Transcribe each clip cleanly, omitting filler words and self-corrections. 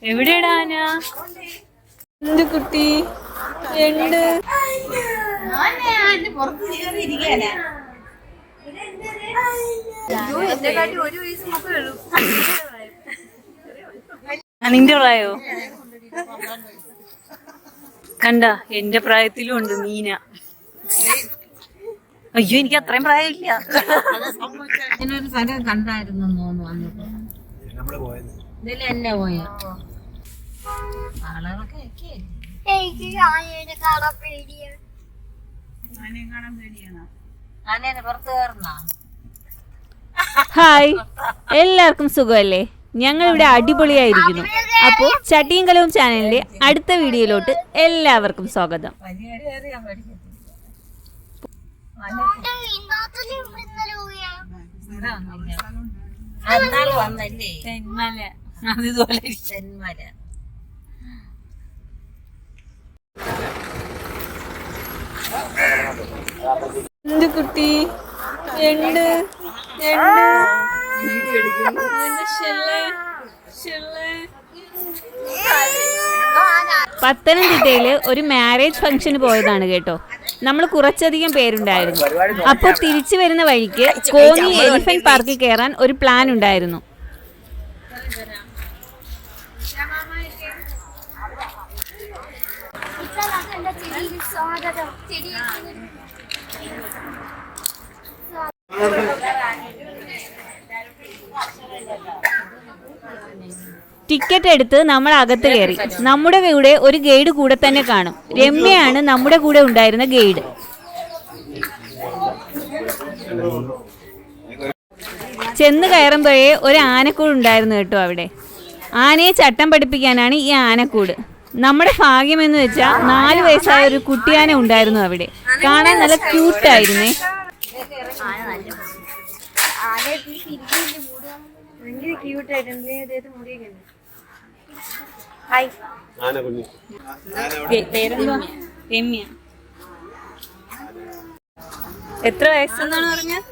എവിടെയാടാ ആന? എന്ത് കുട്ടി? എന്ത് നിന്റെ പ്രായോ? കണ്ട എന്റെ പ്രായത്തിലും ഉണ്ട് മീന. അയ്യോ എനിക്ക് അത്രയും പ്രായമില്ല. ഇതിനൊരു സ്ഥലം കണ്ടായിരുന്നു തോന്നുന്നു. ഇതിലെന്നെ പോയ ആളുകളൊക്കെ ആനേനെ പുറത്ത് കയറുന്ന. ഹായ്, എല്ലാവർക്കും സുഖമല്ലേ? ഞങ്ങൾ ഇവിടെ അടിപൊളിയായിരിക്കുന്നു. അപ്പോൾ ചട്ടിയും കലവും ചാനലിന്റെ അടുത്ത വീഡിയോയിലോട്ട് എല്ലാവർക്കും സ്വാഗതം. വന്നല്ലേ തെന്മല, അതുപോലെ തെന്മല. എന്ത് കുട്ടി? എന്ത് പത്തനംതിട്ടയില് ഒരു മാരേജ് ഫംഗ്ഷന് പോയതാണ് കേട്ടോ. നമ്മൾ കുറച്ചധികം പേരുണ്ടായിരുന്നു. അപ്പോൾ തിരിച്ചു വരുന്ന വഴിക്ക് കോന്നി എലിഫന്റ് പാർക്കിൽ കയറാൻ ഒരു പ്ലാൻ ഉണ്ടായിരുന്നു. ടിക്കറ്റ് എടുത്ത് നമ്മൾ അകത്ത് കയറി. നമ്മുടെ കൂടെ ഒരു ഗൈഡ് കൂടെ തന്നെ കാണും. രമ്യയാണ് നമ്മുടെ കൂടെ ഉണ്ടായിരുന്ന ഗൈഡ്. ചെന്ന് കയറുമ്പോഴേ ഒരു ആനക്കൂട് ഉണ്ടായിരുന്നു കേട്ടോ അവിടെ. ആനയെ ചട്ടം പഠിപ്പിക്കാനാണ് ഈ ആനക്കൂട്. നമ്മുടെ ഭാഗ്യമെന്ന് വെച്ചാൽ 4 വയസ്സായ ഒരു കുട്ടിയാന ഉണ്ടായിരുന്നു അവിടെ. കാണാൻ നല്ല ക്യൂട്ടായിരുന്നേ. എത്ര വയസ്സെന്നാണ് പറഞ്ഞത്?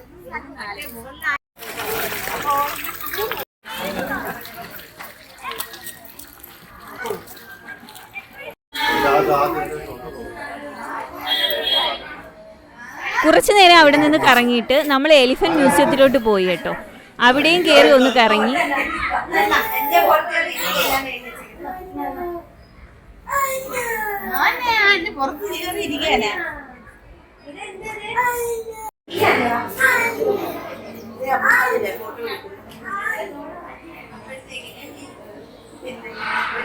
കുറച്ചു നേരം അവിടെ നിന്ന് കറങ്ങിയിട്ട് നമ്മൾ എലിഫന്റ് മ്യൂസിയത്തിലോട്ട് പോയി കേട്ടോ. അവിടെയും കയറി ഒന്ന് കറങ്ങി.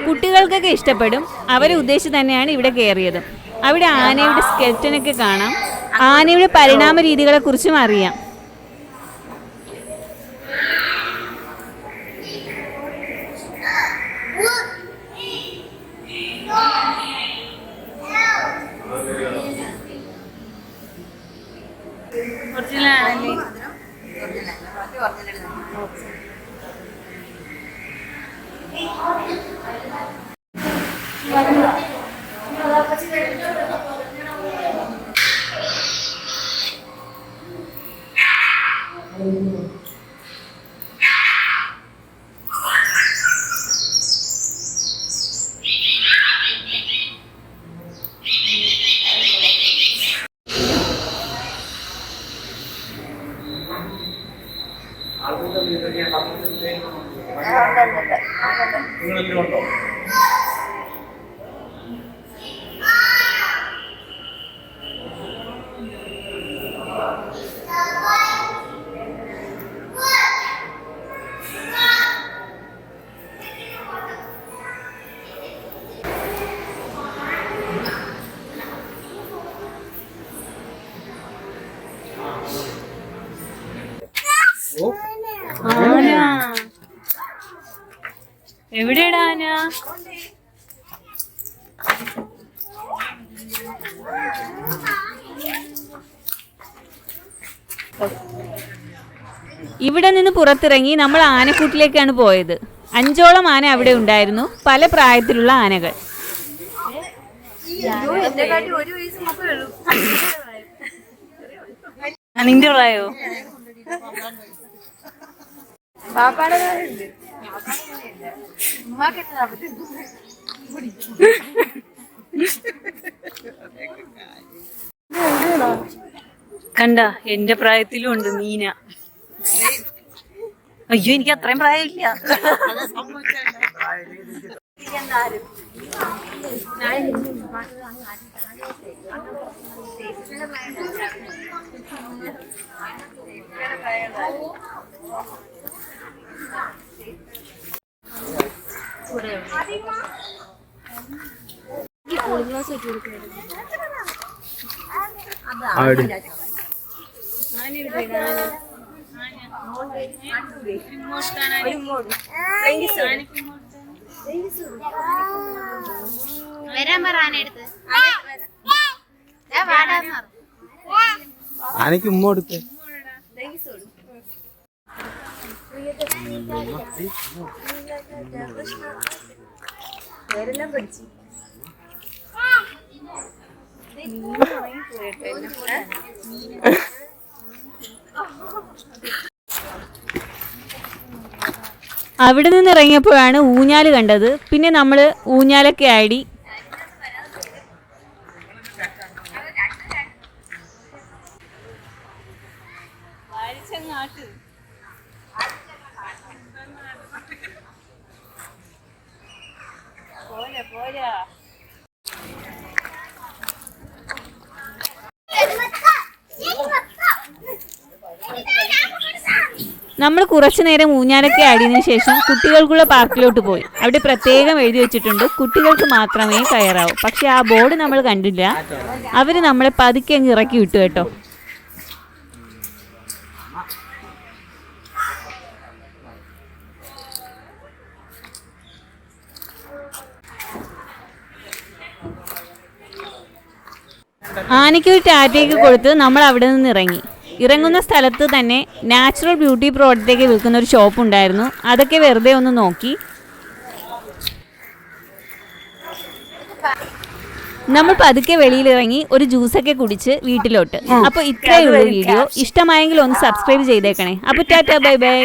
കുട്ടികൾക്കൊക്കെ ഇഷ്ടപ്പെടും. അവരെ ഉദ്ദേശിച്ച് തന്നെയാണ് ഇവിടെ കയറിയത്. അവിടെ ആനയുടെ സ്കെൽറ്റനൊക്കെ കാണാം. ആനയുടെ പരിണാമ രീതികളെ കുറിച്ചും അറിയാം. എവിടെയാടാ ആന? ഇവിടെ നിന്ന് പുറത്തിറങ്ങി നമ്മൾ ആനക്കൂട്ടിലേക്കാണ് പോയത്. 5ഓളം ആന അവിടെ ഉണ്ടായിരുന്നു, പല പ്രായത്തിലുള്ള ആനകൾ. നിന്റെ പ്രായോ? കണ്ട എന്റെ പ്രായത്തിലും ഉണ്ട് മീന. അയ്യോ എനിക്ക് അത്രയും പ്രായമില്ല. ആനയ്ക്ക് ഉമ്മ കൊടുത്തേ. അവിടെ നിന്ന് ഇറങ്ങിയപ്പോഴാണ് ഊഞ്ഞാല് കണ്ടത്. പിന്നെ നമ്മള് ഊഞ്ഞാലൊക്കെ ആടി. നമ്മൾ കുറച്ചു നേരം ഊഞ്ഞാലൊക്കെ ആടിയതിനു ശേഷം കുട്ടികൾക്കുള്ള പാർക്കിലോട്ട് പോയി. അവിടെ പ്രത്യേകം എഴുതി വെച്ചിട്ടുണ്ട് കുട്ടികൾക്ക് മാത്രമേ കയറാവൂ. പക്ഷെ ആ ബോർഡ് നമ്മൾ കണ്ടില്ല. അവര് നമ്മളെ പതുക്കെ അങ്ങ് ഇറക്കി വിട്ടു കേട്ടോ. ആനയ്ക്ക് ഒരു ടാറ്റയൊക്കെ കൊടുത്ത് നമ്മൾ അവിടെ നിന്ന് ഇറങ്ങി. ഇറങ്ങുന്ന സ്ഥലത്ത് തന്നെ നാച്ചുറൽ ബ്യൂട്ടി പ്രോഡക്റ്റൊക്കെ വിൽക്കുന്ന ഒരു ഷോപ്പ് ഉണ്ടായിരുന്നു. അതൊക്കെ വെറുതെ ഒന്ന് നോക്കി. നമ്മൾ പതുക്കെ വെളിയിലിറങ്ങി ഒരു ജ്യൂസൊക്കെ കുടിച്ച് വീട്ടിലോട്ട്. അപ്പോൾ ഇത്രയേ ഉള്ളൂ വീഡിയോ. ഇഷ്ടമായെങ്കിൽ ഒന്ന് സബ്സ്ക്രൈബ് ചെയ്തേക്കണേ. അപ്പോൾ ടാറ്റാ ബൈ ബൈ.